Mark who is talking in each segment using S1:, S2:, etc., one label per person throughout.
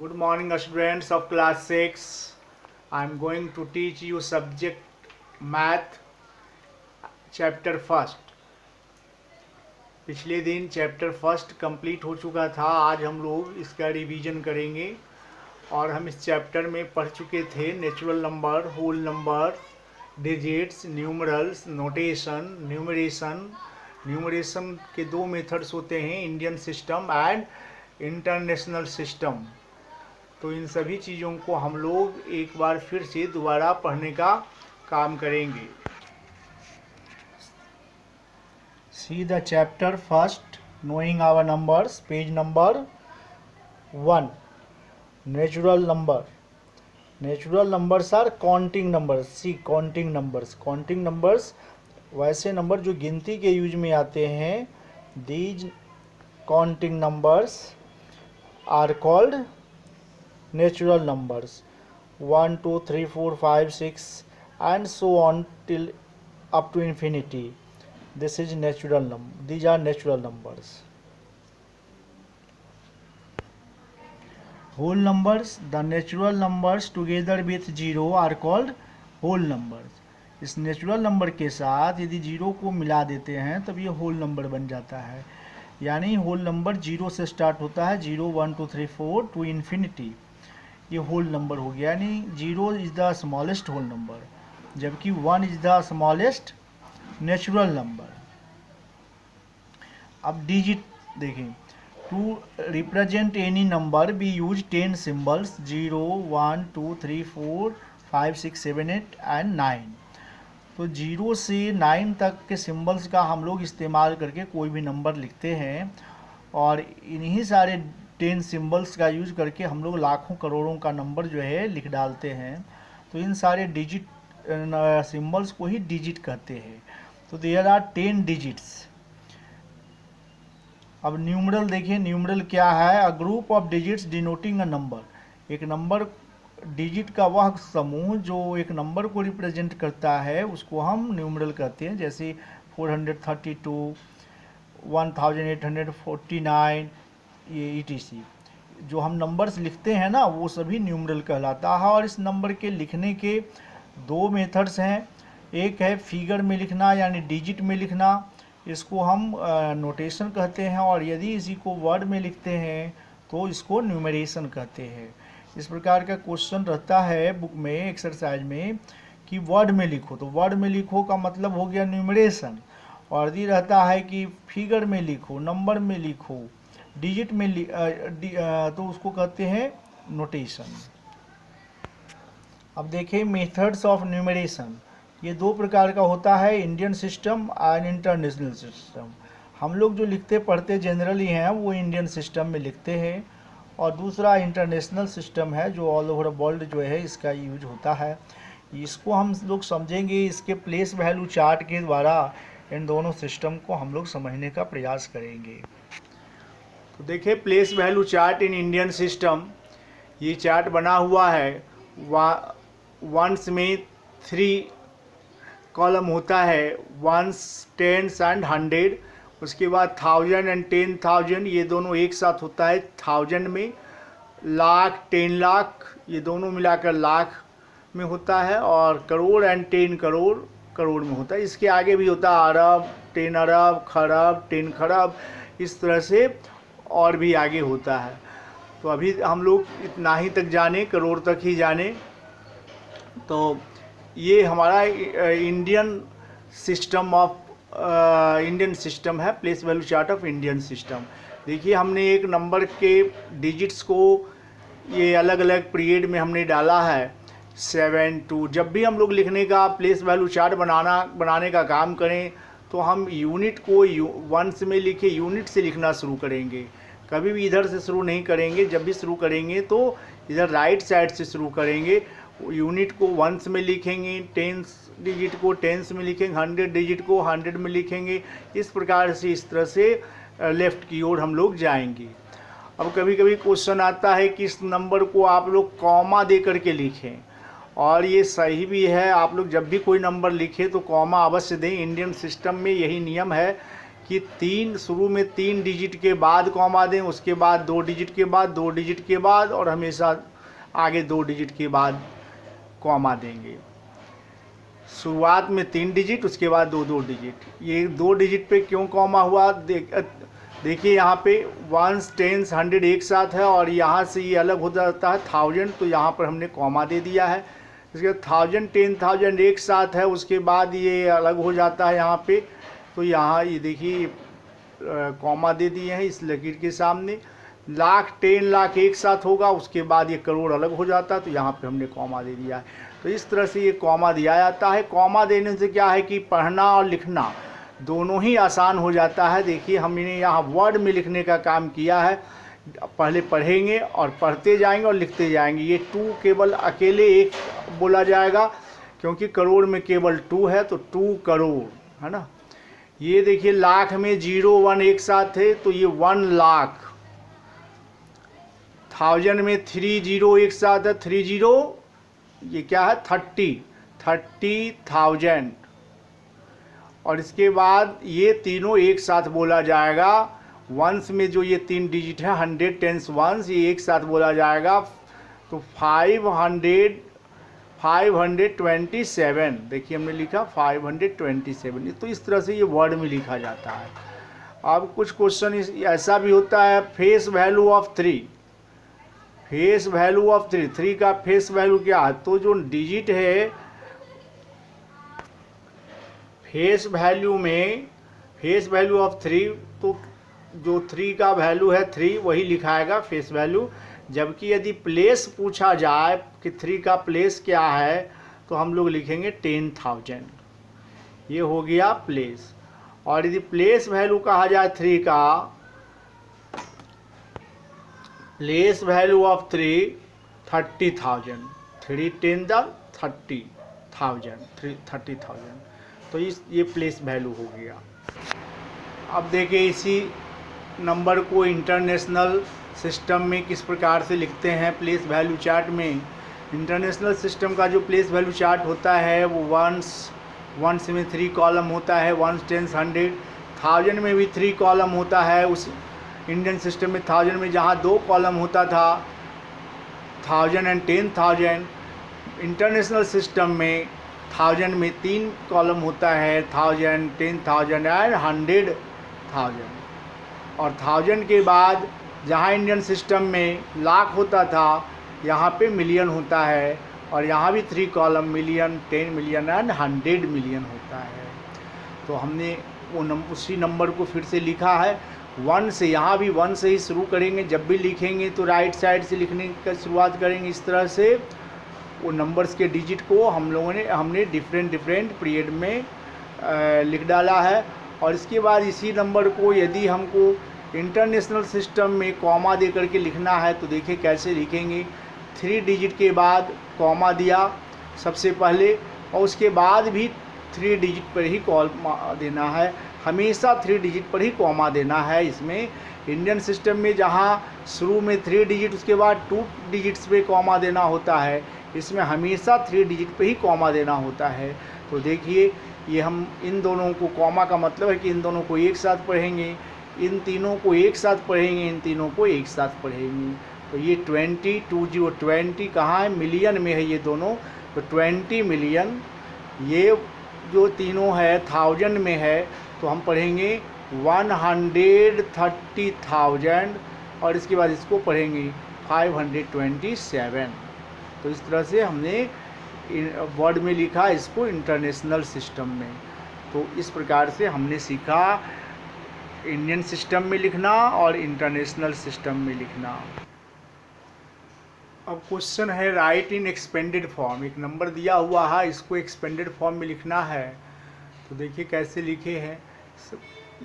S1: Good morning, students of class 6. I am going to teach you subject math chapter first. पिछले दिन chapter first complete हो चुका था। आज हम लोग इसका रिवीजन करेंगे और हम इस चैप्टर में पढ़ चुके थे natural number, whole number, digits, numerals, notation, numeration. Numeration के दो मेथड्स होते हैं, Indian system and international system. तो इन सभी चीज़ों को हम लोग एक बार फिर से दोबारा पढ़ने का काम करेंगे। See the chapter first, knowing our numbers, page number 1। Natural number. Natural numbers are counting numbers. See counting numbers. Counting numbers वैसे नंबर जो गिनती के यूज में आते हैं। These counting numbers are called natural numbers 1 2 3 4 5 6 and so on till up to infinity. This is natural number. These are natural numbers. Whole numbers, the natural numbers together with zero are called whole numbers. इस natural number के साथ यदि zero को मिला देते हैं तब ये होल नंबर बन जाता है। यानी होल नंबर जीरो से स्टार्ट होता है, 0 1 2 3 4 टू इन्फिनिटी। ये होल नंबर हो गया। यानी 0 is the smallest whole number, जबकि 1 is the smallest natural number. अब डिजिट देखें। To represent any number we use 10 symbols 0 1 2 3 4 5 6 7 8 and 9। तो 0 से 9 तक के सिम्बल्स का हम लोग इस्तेमाल करके कोई भी नंबर लिखते हैं और इन्हीं सारे 10 सिम्बल्स का यूज करके हम लोग लाखों करोड़ों का नंबर जो है लिख डालते हैं। तो इन सारे डिजिट सिम्बल्स को ही डिजिट कहते हैं। तो देयर आर 10 डिजिट्स। अब न्यूमरल देखिए। न्यूमरल क्या है? A group of digits denoting a number. एक नंबर डिजिट का वह समूह जो एक नंबर को रिप्रेजेंट करता है उसको हम न्यूमरल कहते हैं। जैसे 432, 1849, ये ETC जो हम नंबर्स लिखते हैं ना वो सभी न्यूमरल कहलाता है। और इस नंबर के लिखने के दो मेथड्स हैं। एक है फिगर में लिखना यानी डिजिट में लिखना, इसको हम नोटेशन कहते हैं। और यदि इसी को वर्ड में लिखते हैं तो इसको न्यूमरेशन कहते हैं। इस प्रकार का क्वेश्चन रहता है बुक में, एक्सरसाइज में, कि वर्ड में लिखो। तो वर्ड में लिखो का मतलब हो गया न्यूमरेशन। और यदि रहता है कि फिगर में लिखो, नंबर में लिखो, डिजिट में तो उसको कहते हैं नोटेशन। अब देखिए मेथड्स ऑफ न्यूमरेशन। ये दो प्रकार का होता है, Indian system and international system. हम लोग जो लिखते पढ़ते जनरली हैं वो इंडियन सिस्टम में लिखते हैं और दूसरा इंटरनेशनल सिस्टम है जो ऑल ओवर वर्ल्ड जो है इसका यूज होता है। इसको हम लोग समझेंगे इसके प्लेस वैल्यू चार्ट के द्वारा। इन दोनों सिस्टम को हम लोग समझने का प्रयास करेंगे। तो देखिए place value chart in Indian system. ये चार्ट बना हुआ है। वंस में 3 कॉलम होता है, वंस, टेंस एंड 100। उसके बाद 1000 एंड 10,000 ये दोनों एक साथ होता है 1000 में। लाख, 10 लाख ये दोनों मिलाकर लाख में होता है। और करोड़ एंड 10 करोड़ करोड़ में होता है। इसके आगे भी होता है अरब, 10 अरब, खरब, 10 खरब, इस तरह से और भी आगे होता है। तो अभी हम लोग इतना ही तक जाने, करोड़ तक ही जाने। तो ये हमारा इंडियन सिस्टम है, place value chart of Indian system. देखिए हमने एक नंबर के डिजिट्स को ये अलग अलग पीरियड में हमने डाला है 7 2। जब भी हम लोग लिखने का प्लेस वैल्यू चार्ट बनाने का काम करें तो हम यूनिट को वंस में लिखे, यूनिट से लिखना शुरू करेंगे। कभी भी इधर से शुरू नहीं करेंगे। जब भी शुरू करेंगे तो इधर राइट साइड से शुरू करेंगे। यूनिट को वंस में लिखेंगे, 10 डिजिट को टेंस में लिखेंगे, 100 डिजिट को 100 में लिखेंगे। इस प्रकार से इस तरह से लेफ़्ट की ओर हम लोग जाएंगे। अब कभी कभी क्वेश्चन आता है कि इस नंबर को आप लोग कॉमा दे करके लिखें, और ये सही भी है। आप लोग जब भी कोई नंबर लिखें तो कॉमा अवश्य दें। इंडियन सिस्टम में यही नियम है कि शुरू में 3 डिजिट के बाद कॉमा दें, उसके बाद 2 डिजिट के बाद, 2 डिजिट के बाद, और हमेशा आगे 2 डिजिट के बाद कॉमा देंगे। शुरुआत में 3 डिजिट, उसके बाद 2 डिजिट। ये 2 डिजिट पे क्यों कॉमा हुआ, देखिए यहाँ पे 1s 10s 100 एक साथ है, और यहाँ से ये अलग हो जाता है 1000, तो यहाँ पर हमने कॉमा दे दिया है। इसके बाद 1000 10,000 एक साथ है, उसके बाद ये अलग हो जाता है यहाँ पे, तो यहाँ ये देखिए कॉमा दे दिए हैं इस लकीर के सामने। लाख 10 लाख एक साथ होगा, उसके बाद ये करोड़ अलग हो जाता है, तो यहाँ पे हमने कॉमा दे दिया है। तो इस तरह से ये कॉमा दिया जाता है। कॉमा देने से क्या है कि पढ़ना और लिखना दोनों ही आसान हो जाता है। देखिए हमने यहाँ वर्ड में लिखने का काम किया है, पहले पढ़ेंगे और पढ़ते जाएंगे और लिखते जाएंगे। ये 2 केवल अकेले एक बोला जाएगा, क्योंकि करोड़ में केवल 2 है, तो 2 करोड़ है ना। ये देखिए लाख में 0 1 एक साथ है, तो ये 1 लाख। 1000 में 3 0 एक साथ है, 3 0, ये क्या है 30,000। और इसके बाद ये तीनों एक साथ बोला जाएगा। वंस में जो ये 3 डिजिट है 100 10s 1s, ये एक साथ बोला जाएगा, तो 527। देखिए हमने लिखा 527। तो इस तरह से ये वर्ड में लिखा जाता है। अब कुछ क्वेश्चन ऐसा भी होता है, face value of 3। Face value of 3 का फेस वैल्यू क्या है, तो जो डिजिट है फेस वैल्यू ऑफ 3, तो जो 3 का वैल्यू है 3 वही लिखाएगा फेस वैल्यू। जबकि यदि प्लेस पूछा जाए कि 3 का प्लेस क्या है, तो हम लोग लिखेंगे 10,000। ये हो गया प्लेस। और यदि प्लेस वैल्यू कहा जाए 3 का, प्लेस वैल्यू ऑफ 3 30,000। 3 10 30,000। तो ये प्लेस वैल्यू हो गया। अब देखिए इसी नंबर को इंटरनेशनल सिस्टम में किस प्रकार से लिखते हैं प्लेस वैल्यू चार्ट में। इंटरनेशनल सिस्टम का जो प्लेस वैल्यू चार्ट होता है वो वंस में 3 कॉलम होता है, 1s 10s 100। 1000 में भी 3 कॉलम होता है। उस इंडियन सिस्टम में 1000 में जहाँ 2 कॉलम होता था, 1000 and 10,000। इंटरनेशनल सिस्टम में 1000 में 3 कॉलम होता है, 1000 10,000 and 100,000। और 1000 के बाद जहाँ इंडियन सिस्टम में लाख होता था, यहाँ पे मिलियन होता है, और यहाँ भी 3 column, million 10 million and 100 million होता है। तो हमने उसी नंबर को फिर से लिखा है 1 से। यहाँ भी 1 से ही शुरू करेंगे, जब भी लिखेंगे तो राइट साइड से लिखने की शुरुआत करेंगे। इस तरह से वो नंबर्स के डिजिट को हमने डिफरेंट पीरियड में लिख डाला है। और इसके बाद इसी नंबर को यदि हमको इंटरनेशनल सिस्टम में कॉमा दे करके लिखना है, तो देखिए कैसे लिखेंगे। 3 डिजिट के बाद कॉमा दिया सबसे पहले, और उसके बाद भी 3 डिजिट पर ही कॉमा देना है। हमेशा 3 डिजिट पर ही कॉमा देना है। इसमें इंडियन सिस्टम में जहाँ शुरू में 3 डिजिट, उसके बाद 2 डिजिट्स पे कॉमा देना होता है, इसमें हमेशा 3 डिजिट पे ही कॉमा देना होता है। तो देखिए ये हम इन दोनों को, कॉमा का मतलब है कि इन दोनों को एक साथ पढ़ेंगे, इन तीनों को एक साथ पढ़ेंगे, इन तीनों को एक साथ पढ़ेंगे। तो ये 20 कहाँ है, मिलियन में है ये दोनों। तो 20 मिलियन, ये जो तीनों है 1000 में है, तो हम पढ़ेंगे 130,000, और इसके बाद इसको पढ़ेंगे 527। तो इस तरह से हमने वर्ड में लिखा इसको इंटरनेशनल सिस्टम में। तो इस प्रकार से हमने सीखा इंडियन सिस्टम में लिखना और इंटरनेशनल सिस्टम में लिखना। अब क्वेश्चन है राइट इन एक्सपेंडेड फॉर्म। एक नंबर दिया हुआ है, इसको एक्सपेंडेड फॉर्म में लिखना है। तो देखिए कैसे लिखे हैं।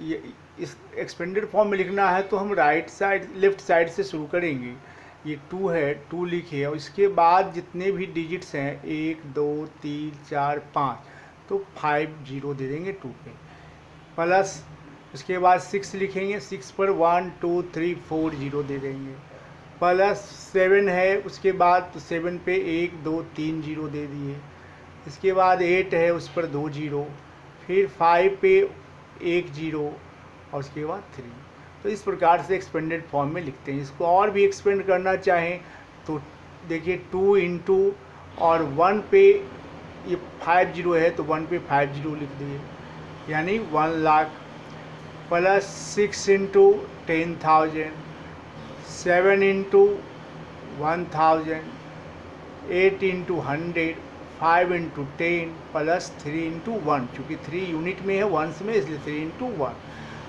S1: ये इस एक्सपेंडेड फॉर्म में लिखना है तो हम लेफ्ट साइड से शुरू करेंगे। ये 2 है, 2 लिखे, और इसके बाद जितने भी डिजिट्स हैं 1 2 3 4 5, तो 5 0 दे देंगे 2 पे, प्लस उसके बाद 6 लिखेंगे, 6 पर 1 2 3 4 0 दे देंगे, प्लस 7 है, उसके बाद तो 7 पे 1 2 3 0 दे दिए। इसके बाद 8 है, उस पर 2 0, फिर 5 पे 1 0, और उसके बाद 3। तो इस प्रकार से एक्सपेंडेड फॉर्म में लिखते हैं। इसको और भी एक्सपेंड करना चाहें तो देखिए 2 इंटू और 1 पे ये 5 जीरो है तो 1 पे 5 जीरो लिख दिए, यानी 1 lakh plus 6 into 10,000, 7 into 1,000, 8 into 100, 5 into 10 plus 3 into 1, चूँकि 3 यूनिट में है वंस में, इसलिए 3 इंटू 1।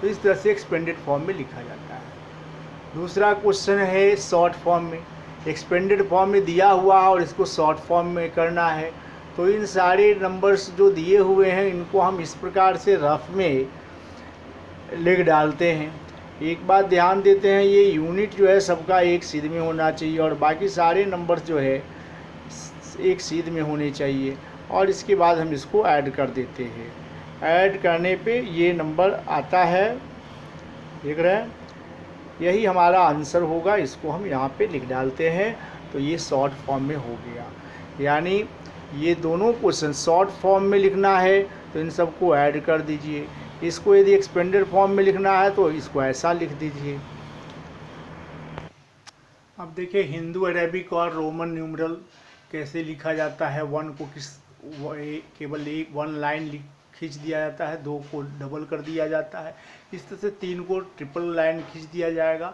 S1: तो इस तरह से एक्सपेंडेड फॉर्म में लिखा जाता है। दूसरा क्वेश्चन है शॉर्ट फॉर्म में। एक्सपेंडेड फॉर्म में दिया हुआ है और इसको शॉर्ट फॉर्म में करना है, तो इन सारे नंबर्स जो दिए हुए हैं इनको हम इस प्रकार से रफ में लिख डालते हैं। एक बात ध्यान देते हैं, ये यूनिट जो है सबका एक सीध में होना चाहिए और बाकी सारे नंबर्स जो है एक सीध में होने चाहिए, और इसके बाद हम इसको ऐड कर देते हैं। ऐड करने पे ये नंबर आता है, देख रहे हैं, यही हमारा आंसर होगा। इसको हम यहाँ पे लिख डालते हैं, तो ये शॉर्ट फॉर्म में हो गया। यानी ये दोनों क्वेश्चन शॉर्ट फॉर्म में लिखना है तो इन सबको ऐड कर दीजिए, इसको यदि एक्सपेंडेड फॉर्म में लिखना है तो इसको ऐसा लिख दीजिए। अब देखिए हिंदू अरेबिक और रोमन न्यूमरल कैसे लिखा जाता है। 1 को केवल एक 1 लाइन खींच दिया जाता है, 2 को डबल कर दिया जाता है, इस तरह से 3 को ट्रिपल लाइन खींच दिया जाएगा।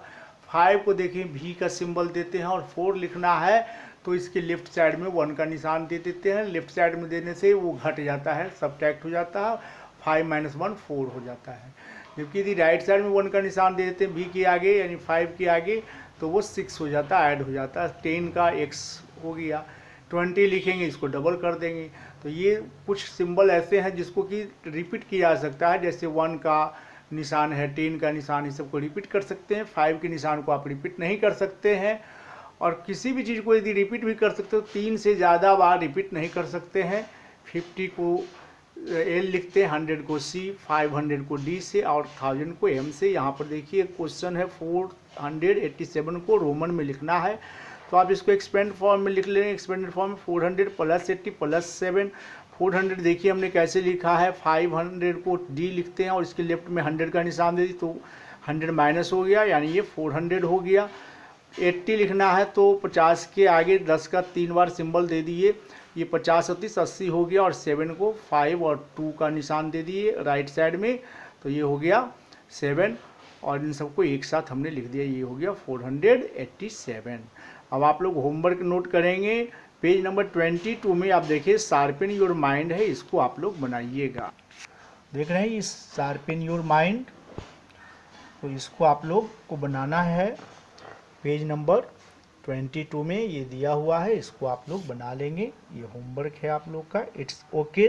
S1: 5 को देखिए भी का सिंबल देते हैं, और 4 लिखना है तो इसके लेफ्ट साइड में 1 का निशान दे देते हैं। लेफ्ट साइड में देने से वो घट जाता है, सब्ट्रैक्ट हो जाता है, 5 - 1 4 हो जाता है। जबकि यदि राइट साइड में 1 का निशान दे देते हैं भी के आगे, यानी 5 के आगे, तो वो 6 हो जाता है, ऐड हो जाता है। 10 का x हो गया। 20 लिखेंगे, इसको डबल कर देंगे। तो ये कुछ सिंबल ऐसे हैं जिसको कि रिपीट किया जा सकता है, जैसे 1 का निशान है, 10 का निशान, इस सबको रिपीट कर सकते हैं। 5 के निशान को आप रिपीट नहीं कर सकते हैं, और किसी भी चीज़ को यदि रिपीट भी कर सकते हो 3 से ज़्यादा बार रिपीट नहीं कर सकते हैं। 50 को L लिखते हैं, 100 को C, 500 को D से, और 1000 को M से। यहाँ पर देखिए क्वेश्चन है 487 को रोमन में लिखना है, तो आप इसको एक्सपेंड फॉर्म में लिख लेंगे। एक्सपेंडेड फॉर्म में 400 प्लस 80 प्लस 7। 400 देखिए हमने कैसे लिखा है, 500 को D लिखते हैं और इसके लेफ्ट में 100 का निशान दे दी, तो 100 माइनस हो गया, यानी ये 400 हो गया। 80 लिखना है तो 50 के आगे 10 का 3 बार सिंबल दे दिए, ये 50 30 80 हो गया, और 7 को 5 और 2 का निशान दे दिए राइट साइड में, तो ये हो गया 7, और इन सबको एक साथ हमने लिख दिया, ये हो गया 487। अब आप लोग होमवर्क नोट करेंगे, पेज नंबर 22 में आप देखिए शार्पन योर माइंड है, इसको आप लोग बनाइएगा। देख रहे हैं इस शार्पन योर माइंड, तो इसको आप लोग को बनाना है। पेज नंबर 22 में ये दिया हुआ है, इसको आप लोग बना लेंगे। ये होमवर्क है आप लोग का। It's okay.